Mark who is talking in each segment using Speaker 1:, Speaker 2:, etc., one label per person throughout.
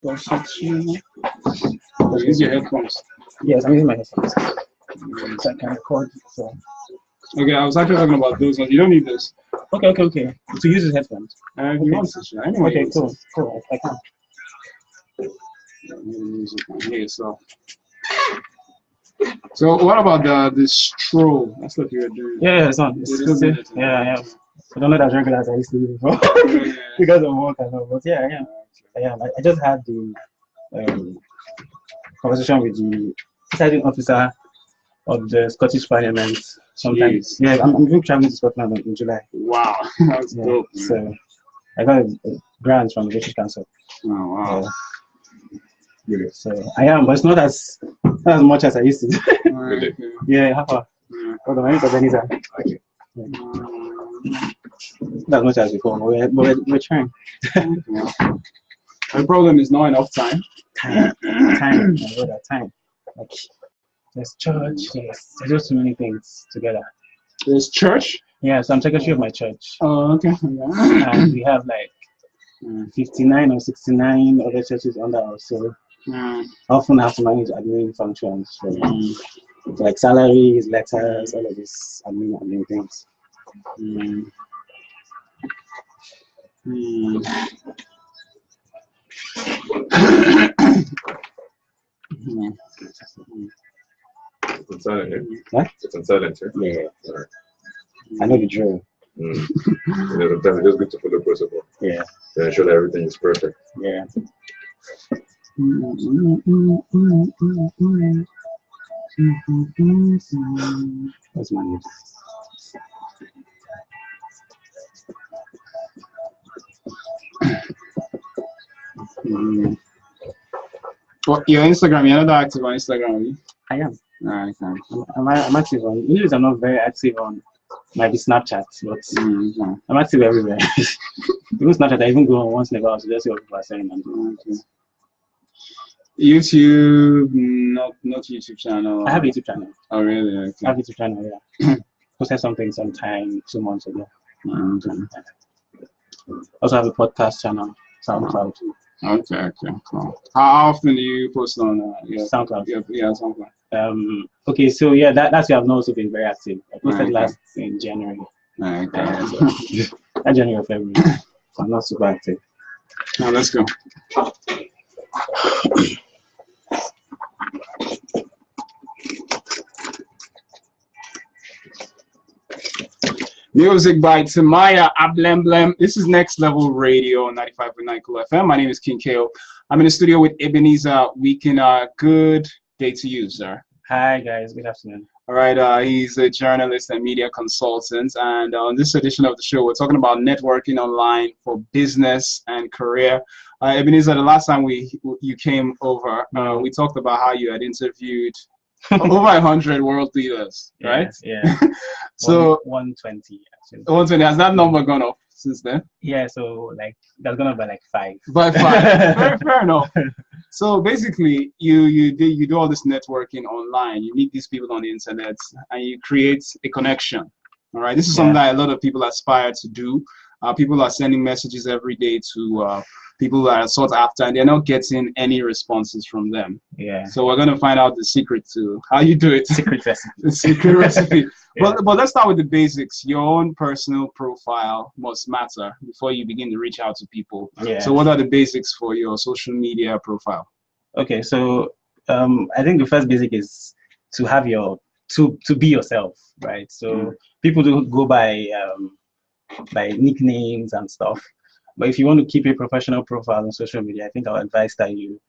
Speaker 1: Use your headphones.
Speaker 2: Yes, I'm using my headphones. So I can record. So.
Speaker 1: Okay, I was actually talking about those ones. You don't need this.
Speaker 2: Okay. To use his headphones.
Speaker 1: If you want to, anyway.
Speaker 2: Okay, cool. I can.
Speaker 1: So what about the stroll? That's what you were doing.
Speaker 2: Yeah, it's on. It's still, yeah. I don't know that regular as I used to do before because of work and all. But yeah, I am. I just had the conversation with the presiding officer of the Scottish Parliament. Sometimes, yeah, I'm going traveling to Scotland in July.
Speaker 1: Wow, that's dope. Man.
Speaker 2: So I got a grant from the British Council.
Speaker 1: Oh wow.
Speaker 2: So I am, but it's not as much as I used to do.
Speaker 1: Really?
Speaker 2: Yeah, how far? Hold on, I need Ebenezar. Okay. Not as much as before, but we're trying.
Speaker 1: The problem is not enough time.
Speaker 2: Time. Like, there's church, there's just too many things together.
Speaker 1: There's church?
Speaker 2: Yeah, so I'm secretary of my church.
Speaker 1: Oh, okay.
Speaker 2: And we have like 59 or 69 other churches under us, so I often have to manage admin functions, so, like salaries, letters, all of this admin things.
Speaker 3: It's on silent here.
Speaker 2: What?
Speaker 3: It's on silent here.
Speaker 2: Yeah.
Speaker 3: Right.
Speaker 2: I know the drill.
Speaker 3: Sometimes it's just good to follow protocol.
Speaker 2: Yeah.
Speaker 3: To ensure that everything is perfect.
Speaker 2: Yeah. What's my name?
Speaker 1: Well, your Instagram, you're not active on Instagram, are you?
Speaker 2: I am.
Speaker 1: Alright,
Speaker 2: I'm active on. Usually, I'm not very active on maybe Snapchat, but I'm active everywhere. Even Snapchat, I even go on once in a while to just see what people are saying.
Speaker 1: YouTube, not YouTube channel.
Speaker 2: I have a YouTube channel.
Speaker 1: Oh, really? Okay.
Speaker 2: I have a YouTube channel, yeah. Posted something sometime 2 months ago. Also have a podcast channel, SoundCloud.
Speaker 1: Okay, cool. How often do you post on
Speaker 2: SoundCloud?
Speaker 1: Yeah, SoundCloud.
Speaker 2: Okay, so yeah, that's why I've not also been very active. I posted last in January.
Speaker 1: That
Speaker 2: January or February. So I'm not super active.
Speaker 1: Now let's go. Music by Tamaya Ablemblem. This is Next Level Radio on 95.9 Cool FM. My name is King Ko. I'm in the studio with Ebenezar Wikina. Good day to you, sir.
Speaker 2: Hi, guys. Good afternoon.
Speaker 1: All right. He's a journalist and media consultant. And on this edition of the show, we're talking about networking online for business and career. Ebenezar, the last time you came over, we talked about how you had interviewed over 100 world leaders, right?
Speaker 2: Yeah.
Speaker 1: So
Speaker 2: 120 actually.
Speaker 1: 120. Has that number gone up since then?
Speaker 2: Yeah. So like that's gone up by like 5.
Speaker 1: By 5. Fair enough. So basically, you do all this networking online. You meet these people on the internet, and you create a connection. All right. This is something that a lot of people aspire to do. People are sending messages every day to people that are sought after, and they're not getting any responses from them.
Speaker 2: Yeah.
Speaker 1: So we're going to find out the secret to how you do it.
Speaker 2: Secret recipe.
Speaker 1: The secret recipe. But let's start with the basics. Your own personal profile must matter before you begin to reach out to people.
Speaker 2: Yeah.
Speaker 1: So what are the basics for your social media profile? Okay,
Speaker 2: so I think the first basic is to have to be yourself, right? So people do go by nicknames and stuff. But if you want to keep a professional profile on social media, I think I'll advise that you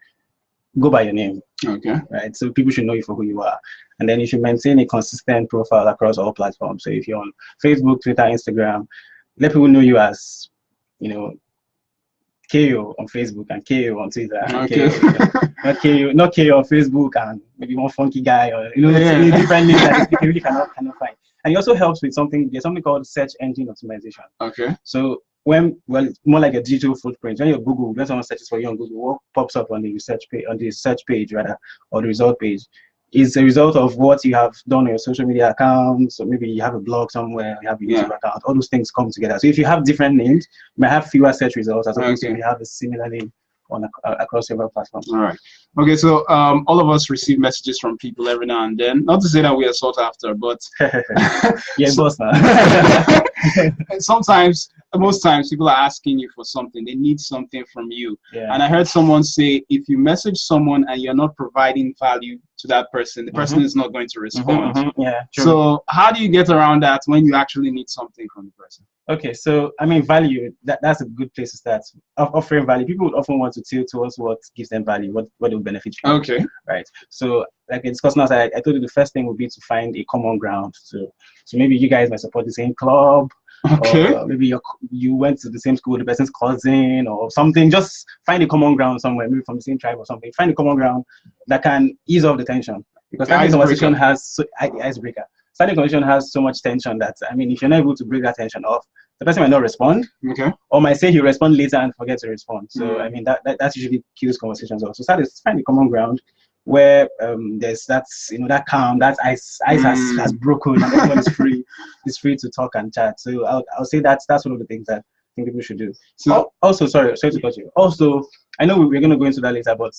Speaker 2: go by your name.
Speaker 1: Okay.
Speaker 2: Right. So people should know you for who you are. And then you should maintain a consistent profile across all platforms. So if you're on Facebook, Twitter, Instagram, let people know you as, KO on Facebook and KO on Twitter.
Speaker 1: Okay.
Speaker 2: Not KO on Facebook and maybe one funky guy or different names that people really cannot find. And it also helps with there's something called search engine optimization.
Speaker 1: Okay.
Speaker 2: So it's more like a digital footprint. When when someone searches for you on Google, what pops up on the search page rather, or the result page, is a result of what you have done on your social media accounts. So maybe you have a blog somewhere, you have a YouTube account, all those things come together. So if you have different names, you might have fewer search results as opposed to if you have a similar name across several platforms.
Speaker 1: All right. Okay, so all of us receive messages from people every now and then. Not to say that we are sought after, but
Speaker 2: Yeah, boss now.
Speaker 1: sometimes, most times, people are asking you for something. They need something from you.
Speaker 2: Yeah.
Speaker 1: And I heard someone say, if you message someone and you're not providing value to that person, the person is not going to respond.
Speaker 2: Yeah, true.
Speaker 1: So how do you get around that when you actually need something from the person?
Speaker 2: Okay, so I mean, value, that's a good place to start. Offering value, people would often want to tilt towards what gives them value, what will benefit from.
Speaker 1: Okay.
Speaker 2: Right. So like in discussing now, I told you the first thing would be to find a common ground. So maybe you guys might support the same club.
Speaker 1: Okay.
Speaker 2: Or maybe you went to the same school, the person's cousin or something. Just find a common ground somewhere, maybe from the same tribe or something. Find a common ground that can ease off the tension. Because starting conversation has icebreaker. Starting conversation has so much tension that, I mean, if you're not able to break that tension off, the person might not respond.
Speaker 1: Okay.
Speaker 2: Or might say he'll respond later and forget to respond. So I mean that usually kills conversations also. So find a common ground where there's that calm, that ice has broken and everyone is free to talk and chat. So I'll say that's one of the things that I think people should do. So also sorry to cut you. Also, I know we're going to go into that later, but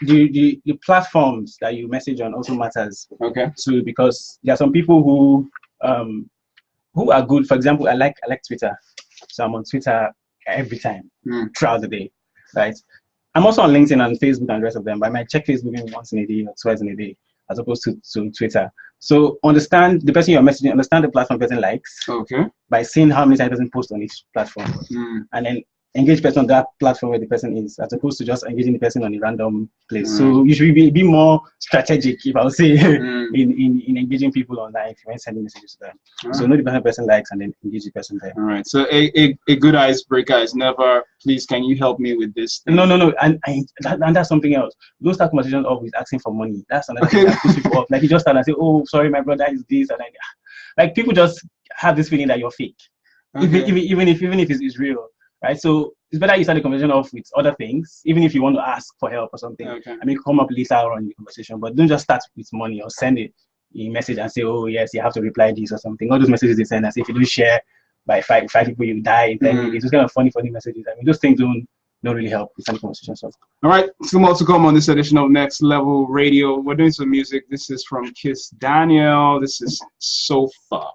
Speaker 2: the platforms that you message on also matters.
Speaker 1: Okay.
Speaker 2: So because there are some people who are good. For example, I like Twitter, so I'm on Twitter every time throughout the day, right? I'm also on LinkedIn and Facebook and the rest of them, but I might check Facebook maybe once in a day or twice in a day, as opposed to Twitter. So understand the person you're messaging, understand the platform person likes.
Speaker 1: Okay.
Speaker 2: By seeing how many times the person posts on each platform, and then engage person on that platform where the person is, as opposed to just engaging the person on a random place. So you should be more strategic, if I would say, in engaging people online when sending messages to them. So know the person likes and then engage the person there.
Speaker 1: All right. So a good icebreaker is never, please, can you help me with this thing?
Speaker 2: No. And that's something else. Don't start conversations off with asking for money. That's another thing that puts people off. Like you just start and say, oh, sorry, my brother is this, and then like people just have this feeling that you're fake, even if it's real. Right, so it's better you start the conversation off with other things, even if you want to ask for help or something. Okay. I mean, come up later on in the conversation, but don't just start with money or send a message and say, oh yes, you have to reply this or something. All those messages they send us, if you don't share by five people, you die in 10 minutes. It's kind of funny messages. I mean, those things don't really help with any conversation. So.
Speaker 1: All right, some more to come on this edition of Next Level Radio. We're doing some music. This is from Kiss Daniel. This is So Far.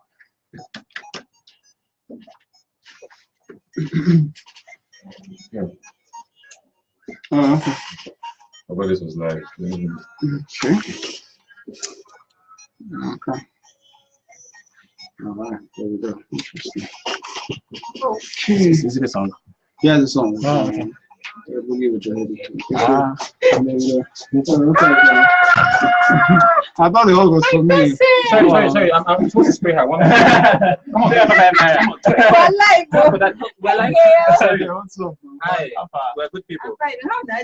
Speaker 3: Yeah.
Speaker 1: Okay.
Speaker 3: I thought this was live.
Speaker 1: Okay. Okay. All right, there we go. Interesting. Okay.
Speaker 2: Is it a song?
Speaker 1: Yeah, the song.
Speaker 2: Oh, okay.
Speaker 1: Boogie with your head. I thought the whole was for me.
Speaker 4: Sorry. I'm supposed to spray her. Come on. We're live.
Speaker 1: Sorry, what's up?
Speaker 4: Hi. We're good people.
Speaker 5: I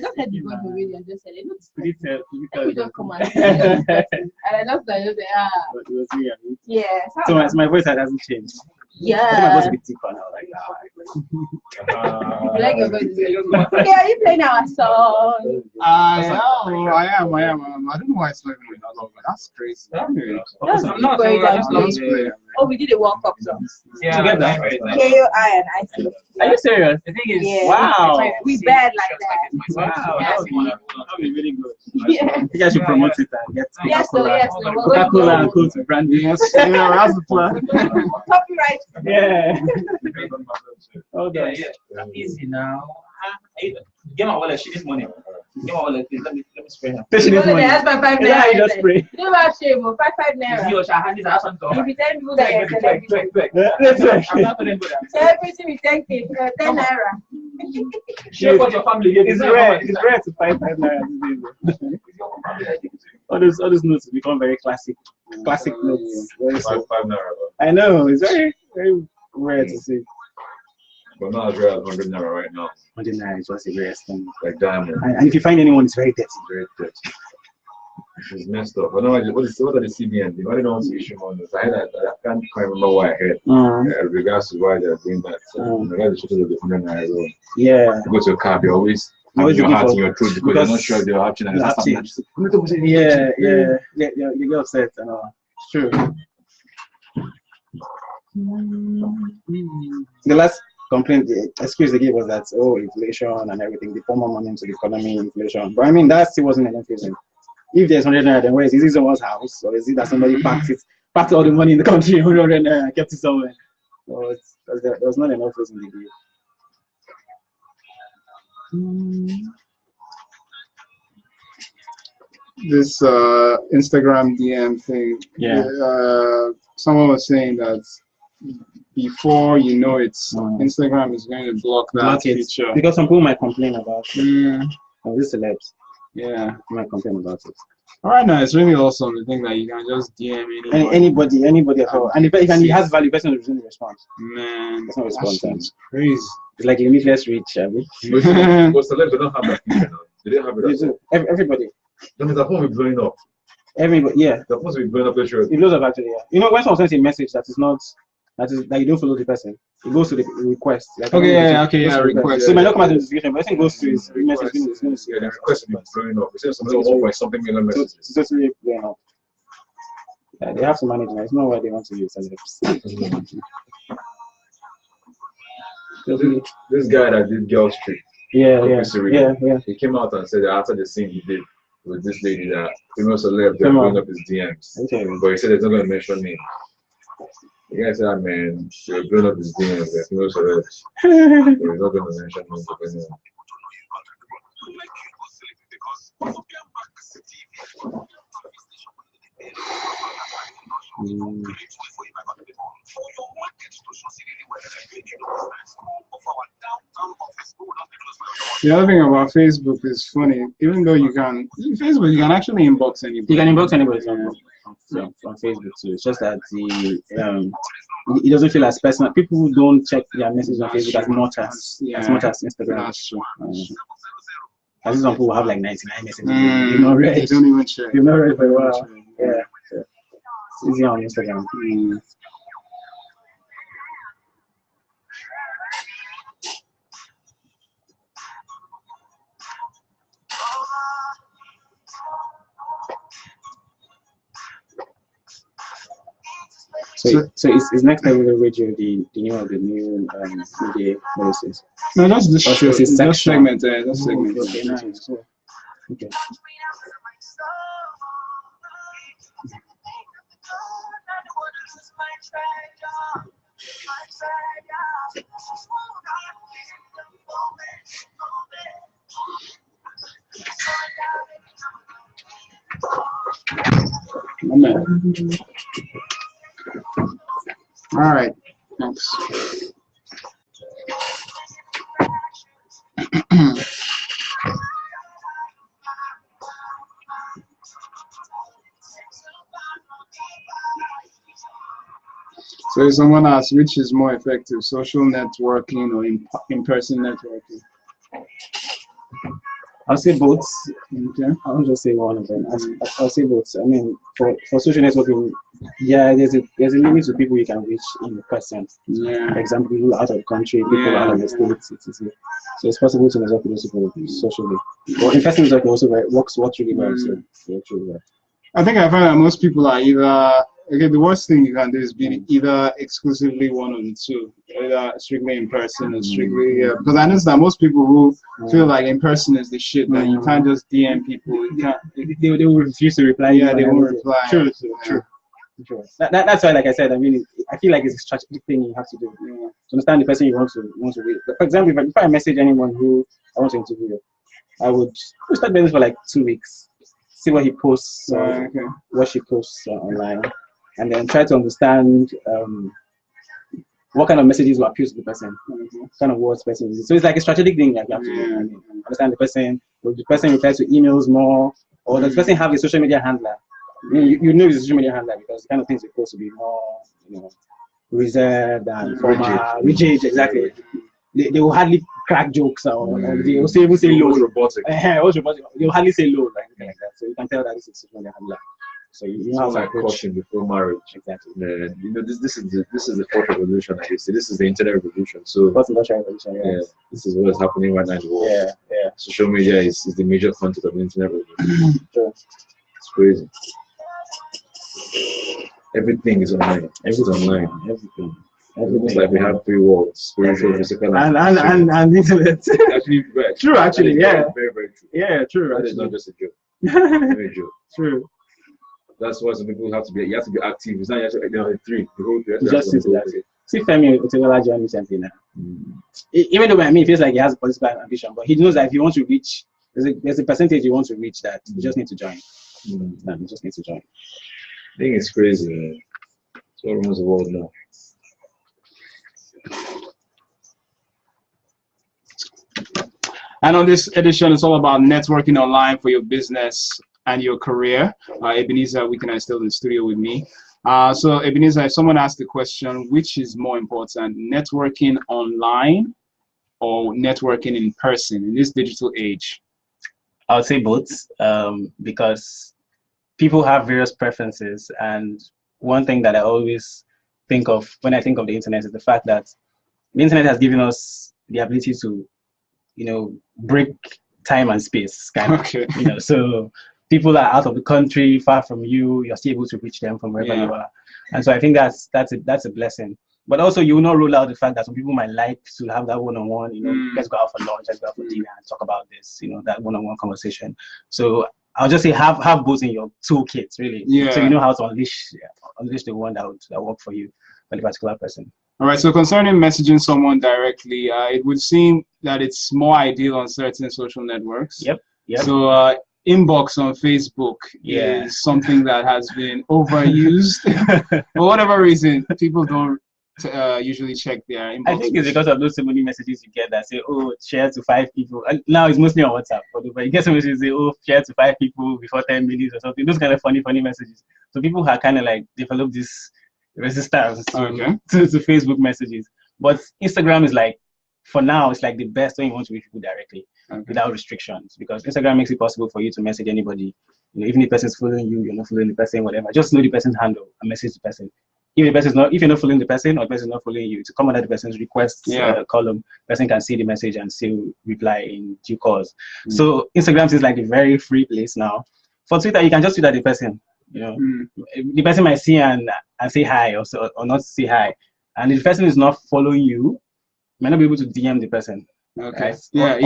Speaker 5: just had the voice of radio and just said it.
Speaker 2: Let
Speaker 5: me just come and say it. And I just yeah.
Speaker 2: So my voice hasn't changed.
Speaker 5: Yeah.
Speaker 2: I think my voice is a bit deeper now, like
Speaker 5: you like your voice? Okay, are you playing our song?
Speaker 1: I am. I don't know why it's not even that long, but that's crazy.
Speaker 5: Oh, we did a World Cup song.
Speaker 2: Yeah, together.
Speaker 5: KOI and IC.
Speaker 2: Are you serious? The thing is, wow.
Speaker 5: We bad like that.
Speaker 2: Wow, that would be really good.
Speaker 5: Yeah.
Speaker 2: I think I should promote it and get Coca-Cola and Coke to brand it.
Speaker 1: Yes, yeah, that's the plan.
Speaker 5: Copyright.
Speaker 2: Yeah.
Speaker 4: Okay. Easy now. Get my wallet. She needs money. Get my wallet, please. Let me spray her.
Speaker 2: She needs money.
Speaker 5: That's my 5 naira.
Speaker 2: Yeah, you just spray.
Speaker 5: You don't have shame. 5 naira.
Speaker 4: You shall hand this out on top.
Speaker 5: If you tell people that you're celebrity.
Speaker 4: I'm not going to do that.
Speaker 5: Celebrity with 10K, 10 naira.
Speaker 4: Share what your family gave.
Speaker 2: It's rare to find 5 naira these days. All those notes become very classic notes. Very
Speaker 3: 5 naira.
Speaker 2: I know, it's very rare to see.
Speaker 3: But not as rare as 100 naira right now.
Speaker 2: 100 naira is what's the rarest thing.
Speaker 3: Like diamond.
Speaker 2: And if you find anyone, it's very dirty.
Speaker 3: Very dirty. It's messed up. I know what are the CBN? Why they don't want to issue money? I can't quite remember why I heard. Regards to why they're doing that. So the guys should do the 100 naira as well.
Speaker 2: Yeah.
Speaker 3: You go to a cab, you always have your heart in your throat because you're not sure if they're option and that's something.
Speaker 2: Yeah, you get upset and all. It's true. The complaint, the excuse they gave was that, oh, inflation and everything, they pour more money into the economy, inflation. But I mean, that still wasn't enough reason. If there's 100 naira, then where is it? Is it someone's house? Or is it that somebody packed all the money in the country, 100 naira, and kept it somewhere? So there was not enough reason to give.
Speaker 1: This Instagram DM thing.
Speaker 2: Yeah.
Speaker 1: Someone was saying that before you know it, Instagram is going to block that feature.
Speaker 2: Because some people might complain about it. These celebs.
Speaker 1: Yeah.
Speaker 2: Might complain about it.
Speaker 1: All right, now it's really awesome to think that you can just DM
Speaker 2: anybody at all. And if he has value, person will resume the response.
Speaker 1: Man,
Speaker 2: that's not response.
Speaker 1: It's crazy.
Speaker 2: It's like limitless reach, I mean.
Speaker 3: But celebs don't have that feature now. They don't have it.
Speaker 2: Everybody.
Speaker 3: That means the phone will be blowing up.
Speaker 2: Everybody, yeah.
Speaker 3: The phone will be blowing up. Sure.
Speaker 2: It blows up actually. Yeah. You know, when someone sends a message that you don't follow the person, it goes to the request. Like,
Speaker 1: request.
Speaker 2: So it might not come as a notification, but I think it goes to his message. It's going to see.
Speaker 3: Yeah, the request will be blowing up. It says something million messages.
Speaker 2: It's just really blowing up. Yeah, they have to manage that. It's not why they want to use celebs.
Speaker 3: This guy that did Girl Street.
Speaker 2: Yeah.
Speaker 3: He came out and said that after the scene he did with this lady that female celeb, they're blowing up his DMs.
Speaker 2: Okay.
Speaker 3: But he said he's not going to mention names. The guy said, man, you're blowing up his DMs, they're female celebs. But he's not going to mention names of anyone.
Speaker 1: The other thing about Facebook is funny. Even though you can actually inbox anybody.
Speaker 2: You can inbox anybody from Facebook too. It's just that it doesn't feel as personal. People don't check their messages on Facebook as much as Instagram.
Speaker 1: That's true.
Speaker 2: I see some people have like 99 messages. You've not read.
Speaker 1: They don't even check.
Speaker 2: You've not read for a while. Yeah. It's easy on Instagram. So is next level radio the new media voices?
Speaker 1: No, that's the segment.
Speaker 2: That's segment. Okay, nice. Cool. Okay.
Speaker 1: All right. Thanks. So someone asks, which is more effective, social networking or in-person networking?
Speaker 2: I'll say both.
Speaker 1: Okay.
Speaker 2: I won't just say one of them. I'll say both. I mean, for social networking, yeah, there's a limit to people you can reach in person.
Speaker 1: Yeah.
Speaker 2: For example, people out of the country, people out of the states, etc. So it's possible to network with those people socially. But in-person networking also works really well.
Speaker 1: I think I find that most people are either the worst thing you can do is be either exclusively one of the two, either strictly in person or strictly because I understand most people who feel like in person is the shit that you can't just DM people. You can't,
Speaker 2: they will refuse to reply.
Speaker 1: Yeah, they won't reply.
Speaker 2: True. That's why, like I said, I mean, I feel like it's a strategic thing you have to do to understand the person you want to read. For example, if I message anyone who I want to interview, I would start business for like 2 weeks, see what he posts, what she posts online, and then try to understand what kind of messages will appeal to the person, what kind of words person uses. So it's like a strategic thing that you have to do. I mean, understand the person. Will the person reply to emails more, or does the person have a social media handler? I mean, you know it's a social media handler because the kind of things are supposed to be more, reserved and formal, rigid. Exactly. They will hardly crack jokes or they will even say low.
Speaker 3: Robotic.
Speaker 2: They will hardly say low, like that. So you can tell that this is a social media handler. So you know how to approach
Speaker 3: caution before marriage.
Speaker 2: Exactly.
Speaker 3: This is the fourth revolution. I guess this is the internet revolution. So
Speaker 2: fourth industrial revolution.
Speaker 3: Yeah, this is what is happening right now in the world.
Speaker 2: Yeah.
Speaker 3: Social media is the major content of the internet revolution.
Speaker 2: Sure.
Speaker 3: It's crazy. Everything is online. Everything's online.
Speaker 2: Everything.
Speaker 3: Almost like we have three worlds: spiritual, physical,
Speaker 2: and internet.
Speaker 3: actually, right.
Speaker 2: True, actually, yeah.
Speaker 3: Very, very true.
Speaker 2: Yeah, true.
Speaker 3: That is not just a joke.
Speaker 2: True.
Speaker 3: Very joke.
Speaker 2: True.
Speaker 3: That's why some people have to be. You have to be active. It's not just three. The whole three.
Speaker 2: You just sit there. See Femi Otedola joined recently now. Even though it feels like he has a political ambition, but he knows that if you want to reach, there's a percentage you want to reach that you just need to join. You just need to join.
Speaker 3: I think it's crazy, man. It's what runs the world now.
Speaker 1: And on this edition, it's all about networking online for your business and your career. Ebenezar Wikina is still in the studio with me. So Ebenezar, if someone asked the question, which is more important, networking online or networking in person in this digital age?
Speaker 2: I would say both, because people have various preferences. And one thing that I always think of when I think of the internet is the fact that the internet has given us the ability to, break time and space, kind of.
Speaker 1: Okay.
Speaker 2: So people are out of the country, far from you, you're still able to reach them from wherever you are. And so I think that's a blessing. But also, you will not rule out the fact that some people might like to have that one-on-one, let's go out for lunch, let's go out for dinner and talk about this, that one-on-one conversation. So I'll just say have both in your toolkit, really.
Speaker 1: Yeah.
Speaker 2: So you know how to unleash the one that work for you, for the particular person.
Speaker 1: All right, so concerning messaging someone directly, it would seem that it's more ideal on certain social networks.
Speaker 2: Yep.
Speaker 1: So inbox on Facebook is something that has been overused. For whatever reason, people don't usually check their inbox.
Speaker 2: I think it's because of those so many messages you get that say, oh, share to 5 people. And now it's mostly on WhatsApp, but you get some messages say, oh, share to 5 people before 10 minutes or something. Those kind of funny messages. So people have kind of like developed this resistance to Facebook messages. But Instagram is like, for now, it's like the best when you want to reach people directly without restrictions, because Instagram makes it possible for you to message anybody. Even if the person's following you, you're not following the person, whatever. Just know the person's handle and message the person. If you're not following the person or the person is not following you, to come under the person's requests column, the person can see the message and still reply in due course. So Instagram is like a very free place now. For Twitter, you can just tweet at the person. The person might see and say hi or not say hi, and if the person is not following you, you might not be able to DM the person.
Speaker 1: Okay.
Speaker 2: Right?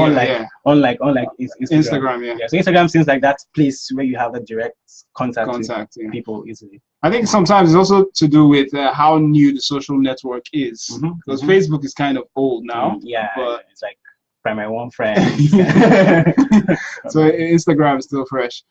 Speaker 2: Unlike Instagram. So Instagram seems like that place where you have a direct contact with people easily.
Speaker 1: I think sometimes it's also to do with how new the social network is, because Facebook is kind of old now.
Speaker 2: But it's like primary one friend.
Speaker 1: So Instagram is still fresh.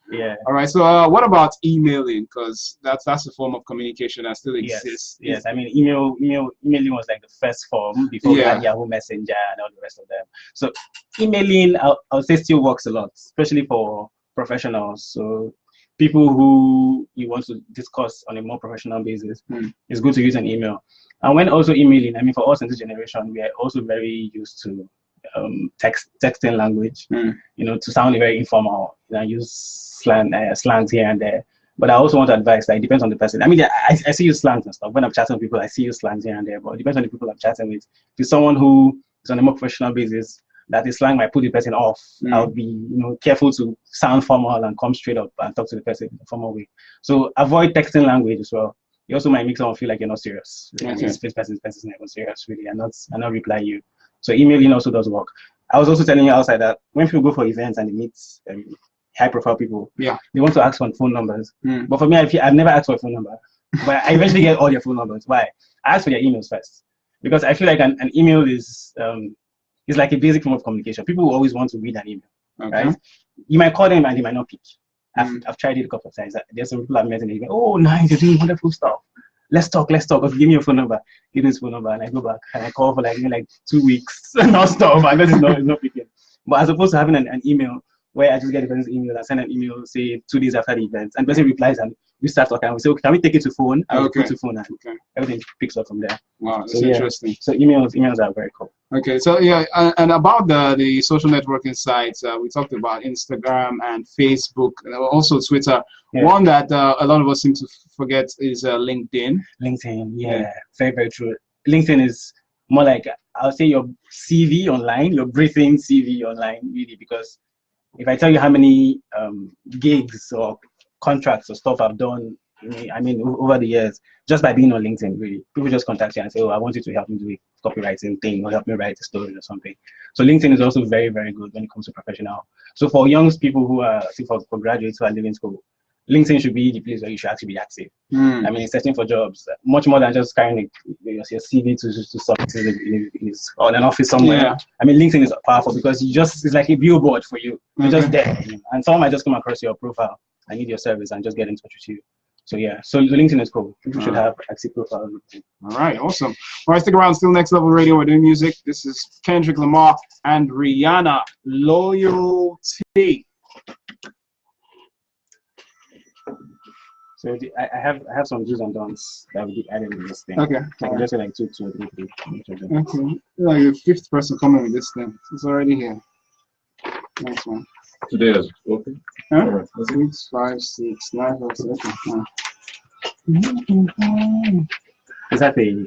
Speaker 1: All right, so what about emailing? Because that's a form of communication that still exists.
Speaker 2: Yes. I mean, emailing was like the first form before we had Yahoo Messenger and all the rest of them. So emailing, I'll say, still works a lot, especially for professionals. So people who you want to discuss on a more professional basis, it's good to use an email. And when also emailing, I mean, for us in this generation, we are also very used to texting language, to sound very informal. Use slangs here and there. But I also want to advise that it depends on the person. I mean, I see use slangs and stuff. When I'm chatting with people, I see use slangs here and there. But it depends on the people I'm chatting with. If it's someone who is on a more professional basis, that the slang might put the person off. I would be, careful to sound formal and come straight up and talk to the person in a formal way. So avoid texting language as well. You also might make someone feel like you're not serious. This person's not serious, really, and not reply you. So emailing also does work. I was also telling you outside that when people go for events and they meet high-profile people, they want to ask for phone numbers. But for me, I've never asked for a phone number. But I eventually get all your phone numbers. Why? I ask for their emails first, because I feel like an email is like a basic form of communication. People will always want to read an email, right? You might call them and they might not pick. I've tried it a couple of times. There's some people I've met and they go, oh, nice, you're doing wonderful stuff. Let's talk. Okay, give me your phone number. Give me his phone number, and I go back and I call for like 2 weeks non-stop, and it's not picking. But as opposed to having an email where I just get the person's email and send an email, say 2 days after the event, and the person replies and we start talking. We say, okay, can we take it to phone? And we go to phone, and everything picks up from there.
Speaker 1: Wow, that's interesting.
Speaker 2: So emails are very cool.
Speaker 1: Okay, so and about the social networking sites, we talked about Instagram and Facebook, and also Twitter. One that a lot of us seem to forget is LinkedIn.
Speaker 2: LinkedIn, very, very true. LinkedIn is more like, I'll say, your CV online, your breathing CV online, really, because if I tell you how many gigs or contracts or stuff I've done I mean, over the years, just by being on LinkedIn, really, people just contact you and say, "Oh, I want you to help me do a copywriting thing, or help me write a story or something." So LinkedIn is also very, very good when it comes to professional. So for young people who are, for graduates who are leaving school, LinkedIn should be the place where you should actually be active. I mean, searching for jobs, much more than just carrying your CV to submit on an office somewhere.
Speaker 1: Yeah.
Speaker 2: I mean, LinkedIn is powerful because it's like a billboard for you. You're just there, and someone might just come across your profile, I need your service, and just get in touch with you. So yeah, so LinkedIn is cool. People should have active profiles.
Speaker 1: All right, awesome. All right, stick around. Still Next Level Radio. We're doing music. This is Kendrick Lamar and Rihanna. Loyalty.
Speaker 2: So I have some do's and don'ts that will be added in this thing.
Speaker 1: Okay.
Speaker 2: I can just say like 2 or 3.
Speaker 1: Okay. You're like the 5th person coming with this thing. It's already here. Next one.
Speaker 3: Today is okay.
Speaker 1: Huh?
Speaker 3: All right.
Speaker 1: 6, 5, 6, 9, 5, 6. Okay.
Speaker 2: Is that a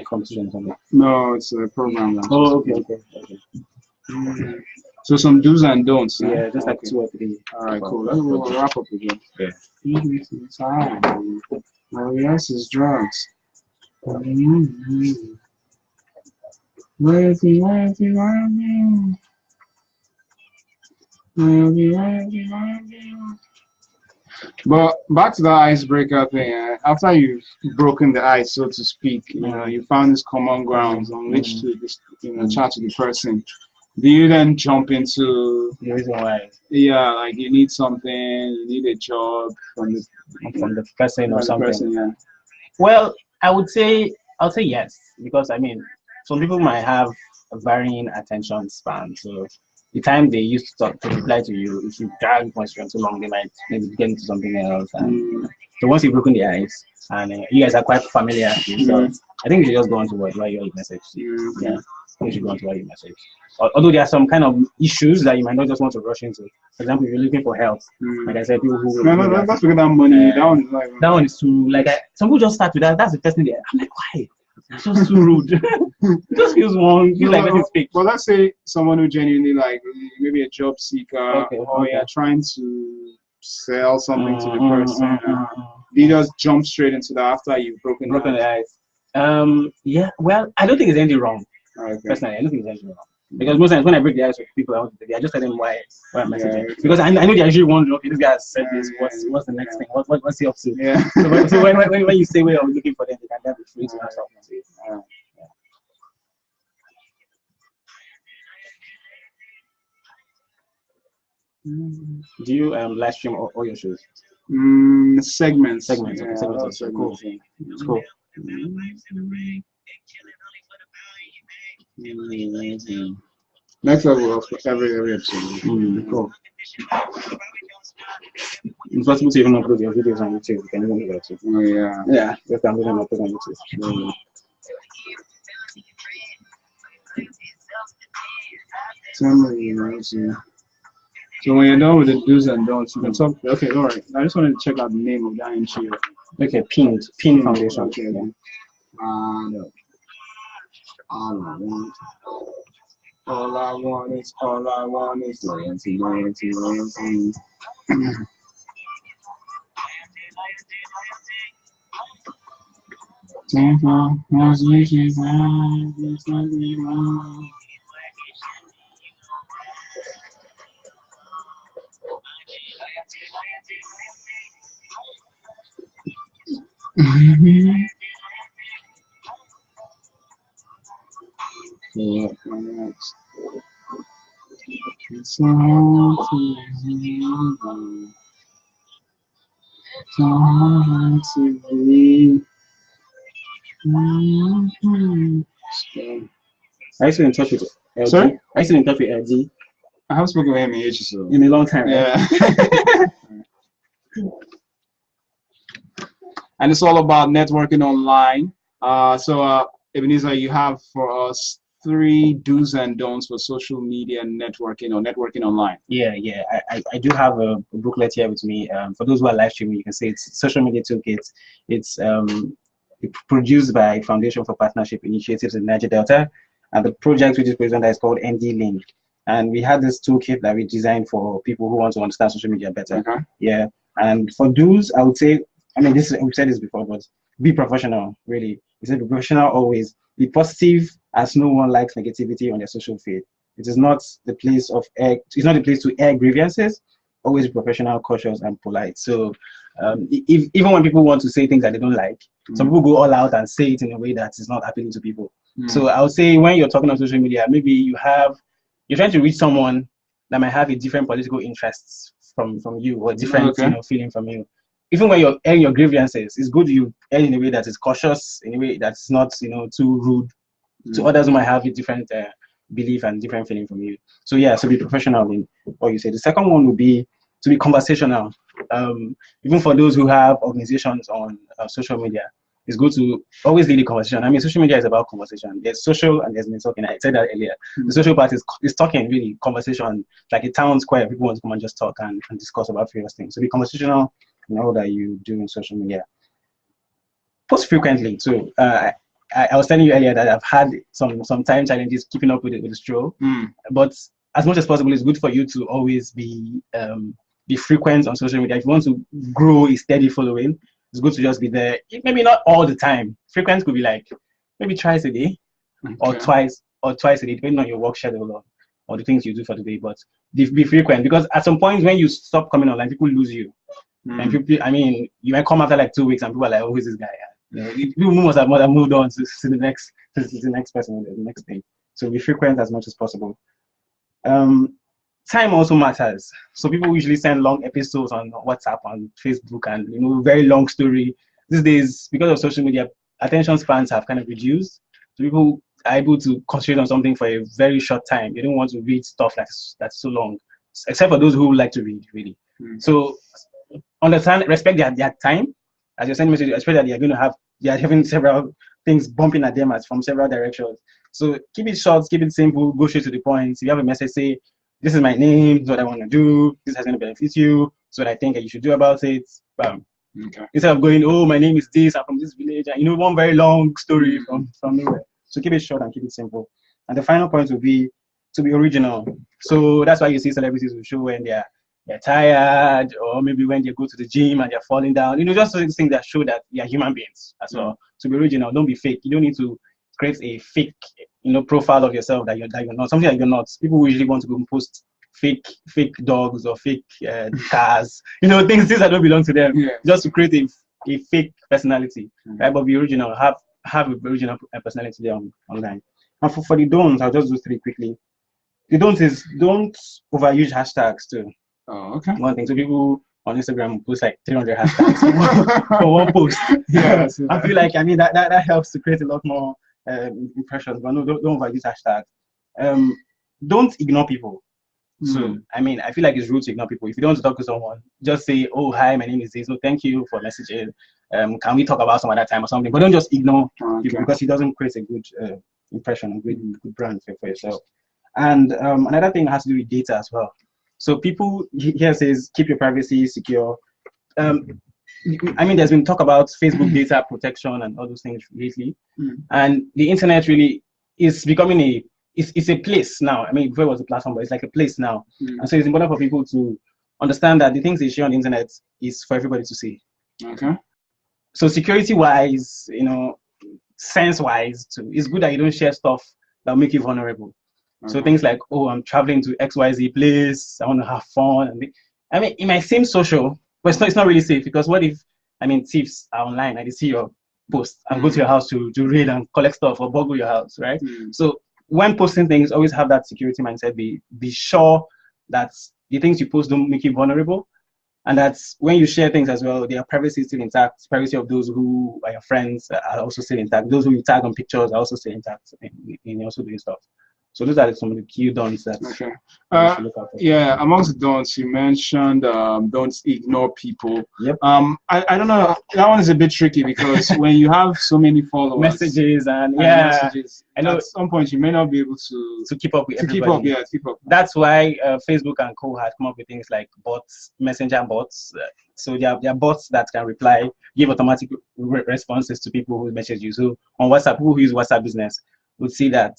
Speaker 2: competition or something?
Speaker 1: No, it's a program. Now.
Speaker 2: Oh, okay.
Speaker 1: So some do's and don'ts.
Speaker 2: Yeah, just like 2 or 3.
Speaker 1: All right, cool. We'll wrap up again.
Speaker 3: Yeah.
Speaker 1: Oh, yes, it's drugs. But back to the icebreaker thing. After you've broken the ice, so to speak, you found this common ground on which to chat to the person. Do you then jump into
Speaker 2: the reason why?
Speaker 1: Yeah, like you need something, you need a job from the
Speaker 2: person or something.
Speaker 1: Yeah.
Speaker 2: Well, I'll say yes, because I mean, some people might have a varying attention span. So the time they used to reply to you, if you drag question too long, they might maybe get into something else. And so once you've broken the ice, and you guys are quite familiar, so I think you should just go on to write your message. Yeah, you should go on to write your message. Although there are some kind of issues that you might not just want to rush into. For example, if you're looking for help, like I said, people who
Speaker 1: let's forget that money.
Speaker 2: That one is too some people just start with that. That's the first thing I'm like, why? It's just too rude. It just feels wrong. Feel like letting speak.
Speaker 1: Well, let's say someone who genuinely maybe a job seeker, or you're trying to sell something to the person. Do you just jump straight into that after you've broken the ice?
Speaker 2: Yeah. Well, I don't think there's anything wrong. Personally, I don't think there's anything wrong. Because most times when I break the ice with people, I just tell them why I'm messaging. Because I know they're usually wondering, okay, this guy said this, what's the next thing? What's he up to?
Speaker 1: Yeah.
Speaker 2: So when you say where I'm looking for them, they can then be free to answer. Do you live stream all your shows?
Speaker 1: Segments.
Speaker 2: Segments. Cool. It's cool.
Speaker 1: Next level of every episode.
Speaker 2: Cool. It's possible to even upload your videos on YouTube. You can even do that too.
Speaker 1: Oh yeah.
Speaker 2: Yeah, just download them and upload on YouTube.
Speaker 1: So when you're done with the do's and don'ts, you can talk. Okay, all right. I just wanted to check out the name of that NGO.
Speaker 2: Okay, Pin Foundation.
Speaker 1: Okay.
Speaker 2: Yeah.
Speaker 1: No. All I want is loyalty. It's so hard to believe.
Speaker 2: I used to be in touch with LG.
Speaker 1: Sorry?
Speaker 2: I used to be in touch with LG.
Speaker 1: I haven't spoken with him in ages, so.
Speaker 2: In a long time, right?
Speaker 1: Yeah. And it's all about networking online. So Ebenezar, you have for us 3 do's and don'ts for social media networking or networking online.
Speaker 2: Yeah. I do have a booklet here with me. For those who are live streaming, you can see it's Social Media Toolkit. It's produced by Foundation for Partnership Initiatives in Niger Delta, and the project which is presented is called NDLink. And we had this toolkit that we designed for people who want to understand social media better.
Speaker 1: Okay.
Speaker 2: Yeah. And for do's, I would say I mean, we've said this before, but be professional, really. We said be professional always. Be positive, as no one likes negativity on their social feed. It is not the place it's not the place to air grievances. Always be professional, cautious, and polite. So even when people want to say things that they don't like, some people go all out and say it in a way that is not appealing to people. So I would say when you're talking on social media, maybe you're trying to reach someone that might have a different political interests from you, or different feeling from you. Even when you're airing your grievances, it's good you air in a way that is cautious, in a way that's not too rude to others who might have a different belief and different feeling from you. So yeah, so be professional in what you say. The second one would be to be conversational. Even for those who have organizations on social media, it's good to always lead the conversation. I mean, social media is about conversation. There's social and there's networking. I said that earlier. The social part is talking, really, conversation, like a town square. People want to come and just talk and discuss about various things. So be conversational in all that you do in social media. Post frequently too. I was telling you earlier that I've had some time challenges keeping up with the stroll. But as much as possible, it's good for you to always be frequent on social media. If you want to grow a steady following, it's good to just be there. Maybe not all the time. Frequent could be like maybe twice a day, or twice a day, depending on your work schedule or the things you do for the day. But be frequent, because at some point when you stop coming online, people lose you. And people, I mean, you might come after like 2 weeks and people are like, "Oh, who's this guy?" People must have moved on to the next person, the next thing. So be frequent as much as possible. Time also matters. So people usually send long episodes on WhatsApp, on Facebook, and very long story. These days, because of social media, attention spans have kind of reduced. So people are able to concentrate on something for a very short time. They don't want to read stuff that's so long, except for those who like to read, really. So understand, respect their time. As you're sending messages, expect that they are having several things bumping at them from several directions. So keep it short, keep it simple, go straight to the point. If you have a message, say, "This is my name, this is what I want to do, this is going to benefit you, so what I think that you should do about it." Bam. Instead of going, "Oh, my name is this, I'm from this village," and one very long story from nowhere. So keep it short and keep it simple. And the final point would be to be original. So that's why you see celebrities will show when they're tired, or maybe when they go to the gym and they're falling down. Just those things that show that they are human beings as well. To be original, don't be fake. You don't need to create a fake, profile of yourself that you're not, something that you're not. People usually want to go and post fake dogs or fake cars, things that don't belong to them, just to create a fake personality, right? But be original. Have a original personality there online. And for the don'ts, I'll just do 3 quickly. The don't is don't overuse hashtags too.
Speaker 1: Oh, okay.
Speaker 2: One thing. So people on Instagram post like 300 hashtags for one post.
Speaker 1: Yes.
Speaker 2: I feel like that helps to create a lot more impressions. But no, don't overuse hashtags. Don't ignore people. So I feel like it's rude to ignore people. If you don't want to talk to someone, just say, "Oh, hi, my name is this. No, thank you for messaging. Can we talk about some other time or something?" But don't just ignore people, because it doesn't create a good impression, a good brand for yourself. And another thing has to do with data as well. So people here says keep your privacy secure. There's been talk about Facebook data protection and all those things lately, and the internet really is becoming it's a place now. Before it was a platform, but it's like a place now. And so it's important for people to understand that the things they share on the internet is for everybody to see.
Speaker 1: Okay.
Speaker 2: So security-wise, sense-wise, too, it's good that you don't share stuff that will make you vulnerable. So things like, "Oh, I'm traveling to XYZ place, I want to have fun." It might seem social, but it's not really safe, because what if, thieves are online and they see your post and go to your house to raid and collect stuff or burgle your house, right? So when posting things, always have that security mindset. Be sure that the things you post don't make you vulnerable, and that when you share things as well, their privacy is still intact. Privacy of those who are your friends are also still intact. Those who you tag on pictures are also still intact in also doing stuff. So those are some of the key don'ts that you should look out for.
Speaker 1: Yeah, amongst the don'ts, you mentioned don't ignore people.
Speaker 2: Yep.
Speaker 1: I don't know, that one is a bit tricky, because when you have so many followers,
Speaker 2: messages and
Speaker 1: messages,
Speaker 2: I know
Speaker 1: at some point you may not be able to
Speaker 2: keep up with everybody.
Speaker 1: Keep up.
Speaker 2: That's why Facebook and co had come up with things like bots, messenger bots. So there are bots that can reply, give automatic responses to people who message you. So on WhatsApp, people who use WhatsApp Business would see that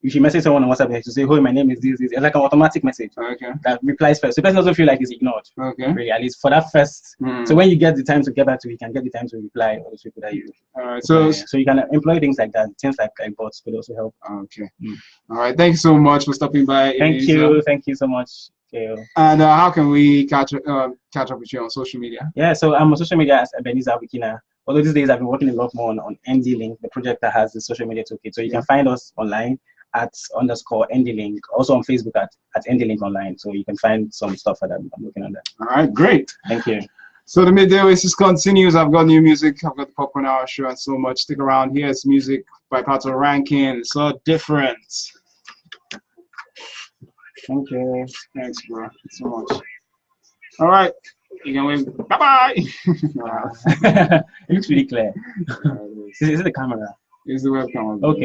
Speaker 2: if you message someone on WhatsApp, to say, "Hey, my name is this." It's like an automatic message that replies first. So the person doesn't feel like it's ignored. Really, at least for that first. So when you get the time to get back to it, you can get the time to reply all those people that you.
Speaker 1: All right. So
Speaker 2: you can employ things like that. Things like bots could also help.
Speaker 1: Okay. All right. Thank you so much for stopping by.
Speaker 2: Thank you. Thank you so much.
Speaker 1: And how can we catch up with you on social media?
Speaker 2: Yeah, so I'm on social media as Ebenezar Wikina. Although these days I've been working a lot more on NDLink, the project that has the social media toolkit. So you can find us online at _NDLink, also on Facebook at NDLink online. So you can find some stuff that I'm working on that.
Speaker 1: All right, great.
Speaker 2: Thank you.
Speaker 1: So the Midday Oasis continues. I've got new music. I've got the Popcorn Hour show and so much. Stick around. Here's music by Pato Rankin. So different.
Speaker 2: Thank you.
Speaker 1: Thanks, bro. So much. All right. You can wave. Bye-bye.
Speaker 2: It looks really clear. Is it the camera?
Speaker 1: It's the webcam.
Speaker 2: Okay.